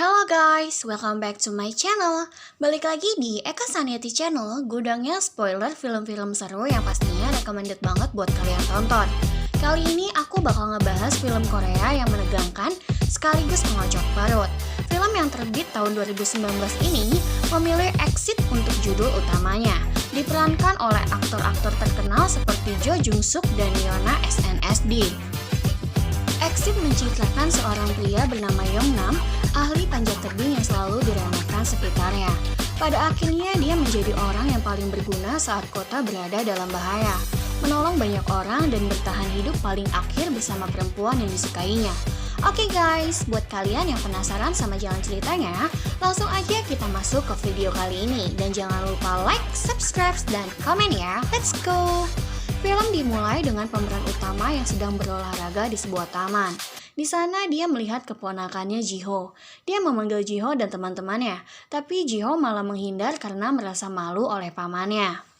Halo guys, welcome back to my channel. Balik lagi di Eka Saniati Channel, gudangnya spoiler film-film seru yang pastinya recommended banget buat kalian tonton. Kali ini aku bakal ngebahas film Korea yang menegangkan sekaligus mengocok perut. Film yang terbit tahun 2019 ini memilih Exit untuk judul utamanya. Diperankan oleh aktor-aktor terkenal seperti Jo Jung Suk dan Yoona SNSD. Exit menceritakan seorang pria bernama Yong Nam, ahli panjat tebing yang selalu diremehkan sekitarnya. Pada akhirnya dia menjadi orang yang paling berguna saat kota berada dalam bahaya, menolong banyak orang dan bertahan hidup paling akhir bersama perempuan yang disukainya. Oke guys, buat kalian yang penasaran sama jalan ceritanya, langsung aja kita masuk ke video kali ini. Dan jangan lupa like, subscribe, dan komen ya. Let's go! Film dimulai dengan pemeran utama yang sedang berolahraga di sebuah taman. Di sana dia melihat keponakannya Jiho. Dia memanggil Jiho dan teman-temannya, tapi Jiho malah menghindar karena merasa malu oleh pamannya.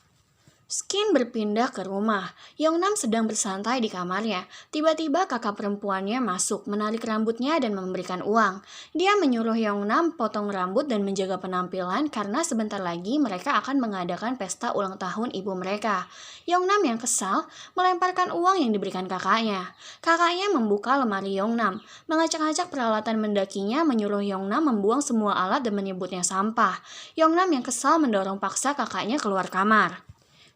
Skin berpindah ke rumah. Yongnam sedang bersantai di kamarnya. Tiba-tiba kakak perempuannya masuk, menarik rambutnya dan memberikan uang. Dia menyuruh Yongnam potong rambut dan menjaga penampilan karena sebentar lagi mereka akan mengadakan pesta ulang tahun ibu mereka. Yongnam yang kesal melemparkan uang yang diberikan kakaknya. Kakaknya membuka lemari Yongnam, mengacak-acak peralatan mendakinya, menyuruh Yongnam membuang semua alat dan menyebutnya sampah. Yongnam yang kesal mendorong paksa kakaknya keluar kamar.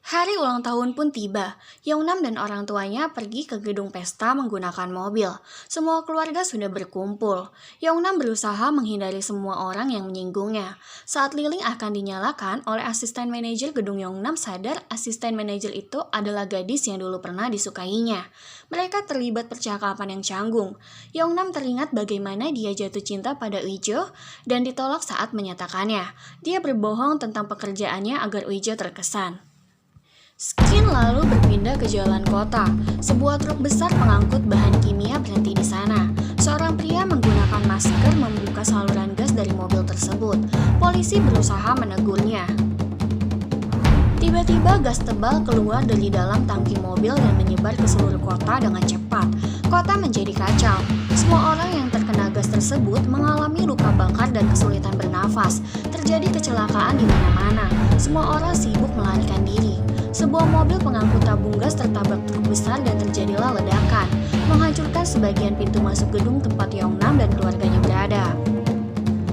Hari ulang tahun pun tiba. Yongnam dan orang tuanya pergi ke gedung pesta menggunakan mobil. Semua keluarga sudah berkumpul. Yongnam berusaha menghindari semua orang yang menyinggungnya. Saat lilin akan dinyalakan oleh asisten manajer gedung, Yongnam sadar asisten manajer itu adalah gadis yang dulu pernah disukainya. Mereka terlibat percakapan yang canggung. Yongnam teringat bagaimana dia jatuh cinta pada Uijo dan ditolak saat menyatakannya. Dia berbohong tentang pekerjaannya agar Uijo terkesan. Skin lalu berpindah ke jalan kota. Sebuah truk besar pengangkut bahan kimia berhenti di sana. Seorang pria menggunakan masker membuka saluran gas dari mobil tersebut. Polisi berusaha menegurnya. Tiba-tiba gas tebal keluar dari dalam tangki mobil dan menyebar ke seluruh kota dengan cepat. Kota menjadi kacau. Semua orang yang terkena gas tersebut mengalami luka bakar dan kesulitan bernafas. Terjadi kecelakaan di mana-mana. Semua orang sibuk melarikan diri. Sebuah mobil pengangkut tabung gas tertabrak truk besar dan terjadilah ledakan, menghancurkan sebagian pintu masuk gedung tempat Yongnam dan keluarganya berada.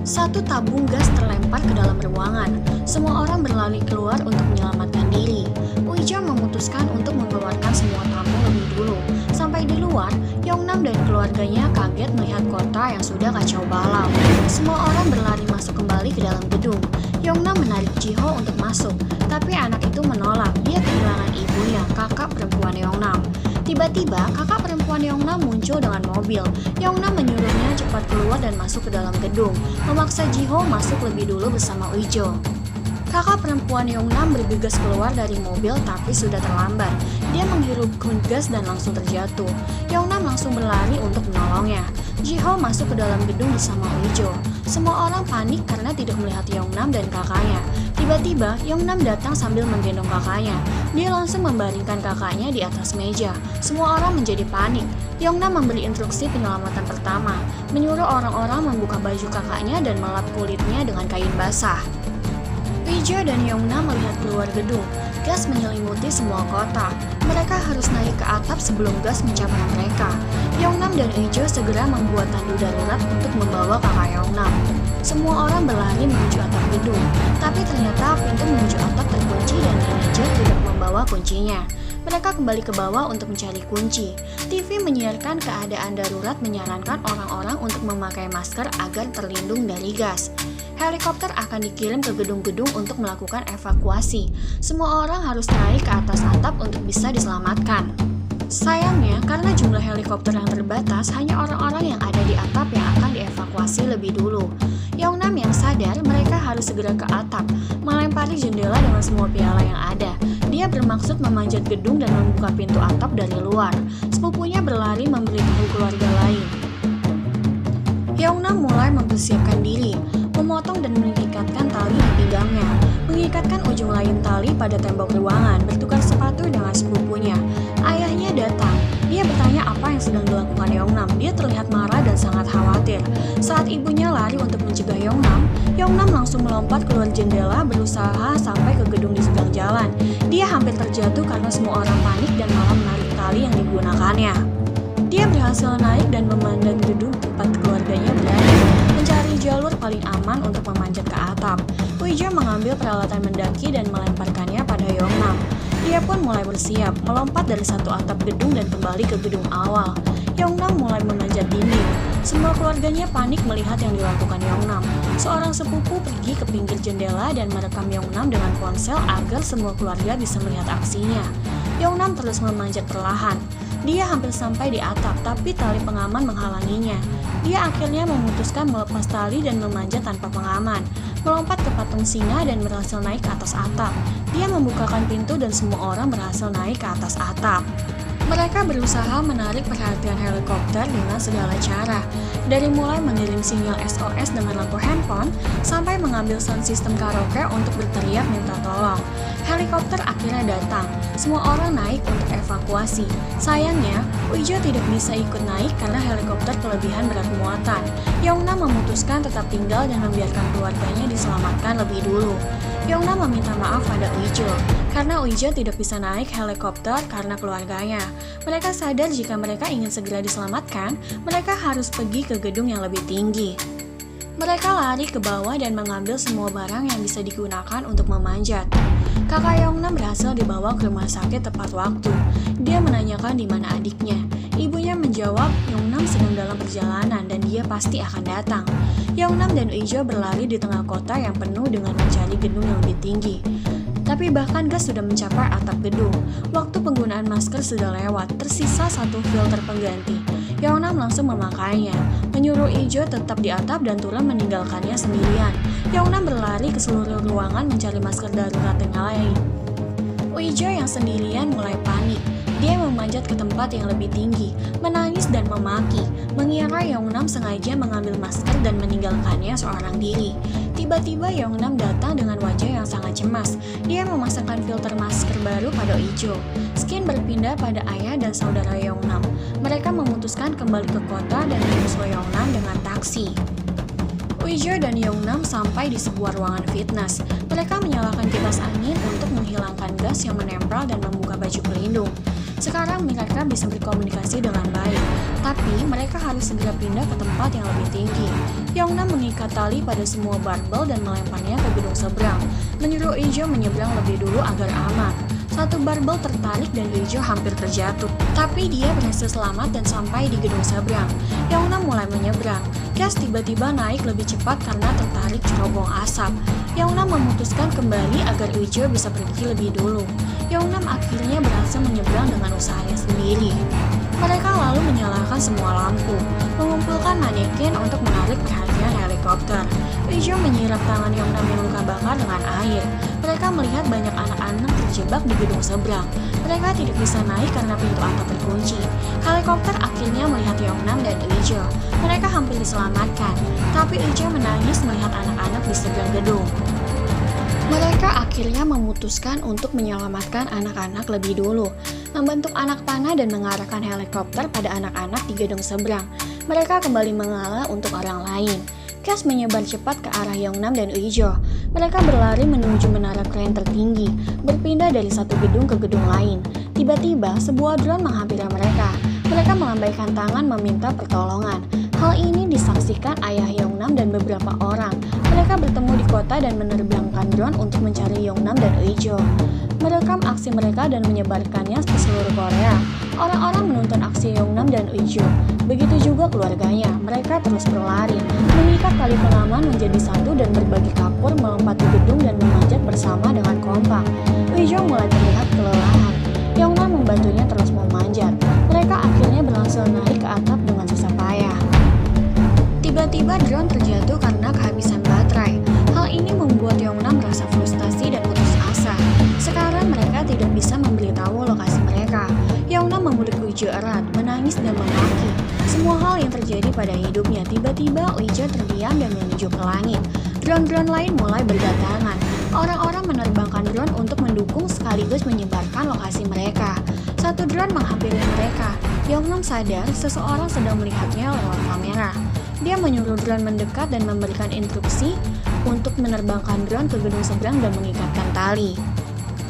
Satu tabung gas terlempar ke dalam ruangan. Semua orang berlari keluar untuk menyelamatkan diri. Uijo memutuskan untuk mengeluarkan semua tamu lebih dulu. Sampai di luar, Yongnam dan keluarganya kaget melihat kota yang sudah kacau balau. Semua orang berlari masuk kembali ke dalam gedung. Yongnam menarik Jiho untuk masuk, tapi anak itu menolak. Dia kehilangan ibunya, kakak perempuan Yongnam. Tiba-tiba, kakak perempuan Yongnam muncul dengan mobil. Yongnam menyuruhnya cepat keluar dan masuk ke dalam gedung, memaksa Jiho masuk lebih dulu bersama Uijo. Kakak perempuan Yongnam bergegas keluar dari mobil tapi sudah terlambat. Dia menghirup gas dan langsung terjatuh. Yongnam langsung berlari untuk menolongnya. Jiho masuk ke dalam gedung bersama Uijo. Semua orang panik karena tidak melihat Yongnam dan kakaknya. Tiba-tiba, Yongnam datang sambil menggendong kakaknya. Dia langsung membaringkan kakaknya di atas meja. Semua orang menjadi panik. Yongnam memberi instruksi penyelamatan pertama, menyuruh orang-orang membuka baju kakaknya dan melap kulitnya dengan kain basah. Uijo dan Yongnam melihat keluar gedung. Gas menyelimuti semua kota. Mereka harus naik ke atap sebelum gas mencapai mereka. Yongnam dan Uijo segera membuat tandu darurat untuk membawa kakak Yongnam. Semua orang berlari menuju atap gedung, tapi ternyata pintu menuju atap terkunci dan manajer tidak membawa kuncinya. Mereka kembali ke bawah untuk mencari kunci. TV menyiarkan keadaan darurat menyarankan orang-orang untuk memakai masker agar terlindung dari gas. Helikopter akan dikirim ke gedung-gedung untuk melakukan evakuasi. Semua orang harus naik ke atas atap untuk bisa diselamatkan. Sayangnya, karena jumlah helikopter yang terbatas, hanya orang-orang yang ada di atap yang akan dievakuasi lebih dulu. Yongnam yang sadar mereka harus segera ke atap, melempari jendela dengan semua piala yang ada. Dia bermaksud memanjat gedung dan membuka pintu atap dari luar. Sepupunya berlari memberitahu keluarga lain. Yongnam mulai mempersiapkan diri, memotong dan mengikatkan tali di pinggangnya, mengikatkan ujung lain tali pada tembok ruangan, bertukar sepatu dengan sepupunya. Ayahnya datang. Dia bertanya apa yang sedang dilakukan Yongnam. Dia terlihat marah dan sangat khawatir. Saat ibunya lari untuk Yongnam langsung melompat keluar jendela berusaha sampai ke gedung di seberang jalan. Dia hampir terjatuh karena semua orang panik dan malah menarik tali yang digunakannya. Dia berhasil naik dan memandang gedung tempat keluarganya berada, mencari jalur paling aman untuk memanjat ke atap. Uijo mengambil peralatan mendaki dan melemparkannya pada Yongnam. Dia pun mulai bersiap, melompat dari satu atap gedung dan kembali ke gedung awal. Yongnam mulai memanjat dinding. Semua keluarganya panik melihat yang dilakukan Yongnam. Seorang sepupu pergi ke pinggir jendela dan merekam Yongnam dengan ponsel agar semua keluarga bisa melihat aksinya. Yongnam terus memanjat perlahan. Dia hampir sampai di atap, tapi tali pengaman menghalanginya. Dia akhirnya memutuskan melepas tali dan memanjat tanpa pengaman, melompat ke patung singa dan berhasil naik ke atas atap. Dia membukakan pintu dan semua orang berhasil naik ke atas atap. Mereka berusaha menarik perhatian helikopter dengan segala cara, dari mulai mengirim sinyal SOS dengan lampu handphone, sampai mengambil sound system karaoke untuk berteriak minta tolong. Helikopter akhirnya datang, semua orang naik untuk evakuasi. Sayangnya, Uijo tidak bisa ikut naik karena helikopter kelebihan berat muatan. Yongnam memutuskan tetap tinggal dan membiarkan keluarganya diselamatkan lebih dulu. Yongnam meminta maaf pada Uijo, karena Uijo tidak bisa naik helikopter karena keluarganya. Mereka sadar jika mereka ingin segera diselamatkan, mereka harus pergi ke gedung yang lebih tinggi. Mereka lari ke bawah dan mengambil semua barang yang bisa digunakan untuk memanjat. Kakak Yongnam berhasil dibawa ke rumah sakit tepat waktu. Dia menanyakan di mana adiknya. Ibunya menjawab, Yongnam sedang dalam perjalanan dan dia pasti akan datang. Yongnam dan Uijo berlari di tengah kota yang penuh dengan mencari gedung yang lebih tinggi. Tapi bahkan gas sudah mencapai atap gedung. Waktu penggunaan masker sudah lewat, tersisa satu filter pengganti. Yongnam langsung memakainya, menyuruh Uijo tetap di atap dan turun meninggalkannya sendirian. Yongnam berlari ke seluruh ruangan mencari masker darurat yang lain. Uijo yang sendirian mulai panik. Dia memanjat ke tempat yang lebih tinggi, menangis dan memaki, mengira Yongnam sengaja mengambil masker dan meninggalkannya seorang diri. Tiba-tiba Yongnam datang dengan wajah yang sangat cemas. Dia memasangkan filter masker baru pada Uijo. Skin berpindah pada ayah dan saudara Yongnam. Mereka memutuskan kembali ke kota dan menyusul Yongnam dengan taksi. Uijo dan Yongnam sampai di sebuah ruangan fitness. Mereka menyalakan kipas angin untuk menghilangkan gas yang menempel dan membuka baju pelindung. Sekarang mereka bisa berkomunikasi dengan baik, tapi mereka harus segera pindah ke tempat yang lebih tinggi. Yongnam mengikat tali pada semua barbel dan melemparnya ke gedung seberang, menyuruh Uijo menyeberang lebih dulu agar aman. Satu barbel tertarik dan Uijo hampir terjatuh, tapi dia berhasil selamat dan sampai di gedung seberang. Yongnam mulai menyeberang. Gas tiba-tiba naik lebih cepat karena tertarik cerobong asap. Yongnam memutuskan kembali agar Uijo bisa pergi lebih dulu. Yongnam akhirnya berhasil menyeberang dengan usahanya sendiri. Mereka lalu menyalakan semua lampu, mengumpulkan manekin untuk menarik perhatian helikopter. Uijo menyiram tangan Yongnam yang luka bakar dengan air. Mereka melihat banyak anak-anak terjebak di gedung seberang. Mereka tidak bisa naik karena pintu atap terkunci. Helikopter akhirnya melihat Yongnam dan Uijo. Mereka hampir diselamatkan, tapi Uijo menangis melihat anak-anak di seberang gedung. Mereka akhirnya memutuskan untuk menyelamatkan anak-anak lebih dulu, membentuk anak panah dan mengarahkan helikopter pada anak-anak di gedung seberang. Mereka kembali mengalah untuk orang lain. Gas menyebar cepat ke arah Yongnam dan Uijo. Mereka berlari menuju menara kren tertinggi, berpindah dari satu gedung ke gedung lain. Tiba-tiba, sebuah drone menghampiri mereka. Mereka melambaikan tangan meminta pertolongan. Hal ini disaksikan ayah Yongnam dan beberapa orang. Mereka bertemu di kota dan menerbangkan drone untuk mencari Yongnam dan Uijo, merekam aksi mereka dan menyebarkannya ke seluruh Korea. Orang-orang menonton aksi Yongnam dan Uijo. Begitu juga keluarganya. Mereka terus berlari, mengikat tali pengaman menjadi satu dan berbagi kapur melompati gedung dan memanjat bersama dengan kompak. Uijo mulai terlihat kelelahan. Yongnam membantunya terus memanjat. Mereka akhirnya berhasil naik ke atap dengan susah payah. Tiba-tiba drone terjatuh karena kehabisan baterai. Hal ini membuat Yongnam merasa frustasi dan putus asa. Sekarang mereka tidak bisa memberitahu lokasi mereka. Yongnam memeluk Uijo erat, menangis dan memaki. Semua hal yang terjadi pada hidupnya. Tiba-tiba Uijo terdiam dan menuju ke langit. Drone-drone lain mulai berdatangan. Orang-orang menerbangkan drone untuk mendukung sekaligus menyebarkan lokasi mereka. Satu drone menghampiri mereka. Yongnam sadar seseorang sedang melihatnya lewat kamera. Dia menyuruh drone mendekat dan memberikan instruksi, untuk menerbangkan drone ke gedung seberang dan mengikatkan tali.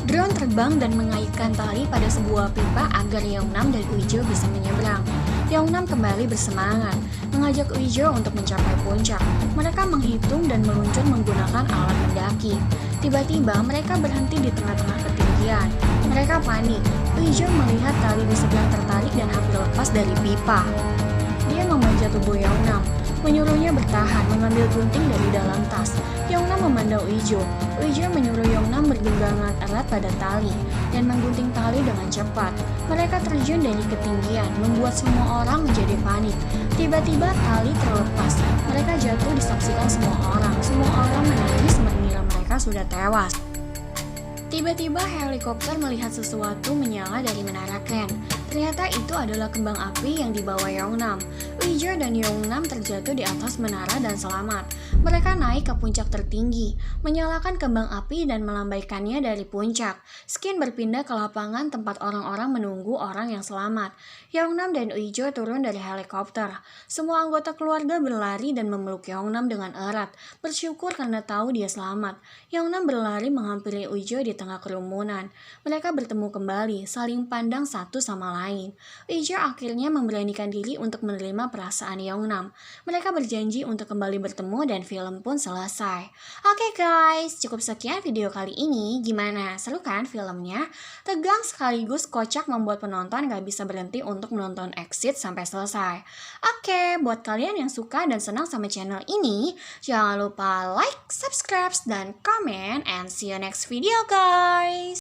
Drone terbang dan mengaitkan tali pada sebuah pipa agar Yeongnam dan Uijo bisa menyeberang. Yeongnam kembali bersemangat, mengajak Uijo untuk mencapai puncak. Mereka menghitung dan meluncur menggunakan alat mendaki. Tiba-tiba mereka berhenti di tengah-tengah ketinggian. Mereka panik. Uijo melihat tali di sebelah tertarik dan hampir lepas dari pipa. Dia memanjat tubuh Yeongnam, menyuruhnya bertahan mengambil gunting dari dalam tas. Yeongnam memandang Uijo. Uijo menyuruh Yeongnam bergenggaman erat pada tali dan menggunting tali dengan cepat. Mereka terjun dari ketinggian, membuat semua orang menjadi panik. Tiba-tiba tali terlepas. Mereka jatuh disaksikan semua orang. Semua orang menangis mengira mereka sudah tewas. Tiba-tiba helikopter melihat sesuatu menyala dari menara kren. Ternyata itu adalah kembang api yang dibawa Yeongnam. Uijo dan Yeongnam terjatuh di atas menara dan selamat. Mereka naik ke puncak tertinggi, menyalakan kembang api dan melambaikannya dari puncak. Skin berpindah ke lapangan tempat orang-orang menunggu orang yang selamat. Yeongnam dan Uijo turun dari helikopter. Semua anggota keluarga berlari dan memeluk Yeongnam dengan erat, bersyukur karena tahu dia selamat. Yeongnam berlari menghampiri Uijo di tengah kerumunan. Mereka bertemu kembali, saling pandang satu sama lain. Uijo akhirnya memberanikan diri untuk menerima perasaan Yeongnam. Mereka berjanji untuk kembali bertemu dan film pun selesai. Oke guys, cukup sekian video kali ini. Gimana? Seru kan filmnya? Tegang sekaligus kocak membuat penonton gak bisa berhenti untuk menonton Exit sampai selesai. Oke, buat kalian yang suka dan senang sama channel ini, jangan lupa like, subscribe, dan comment, and see you next video guys!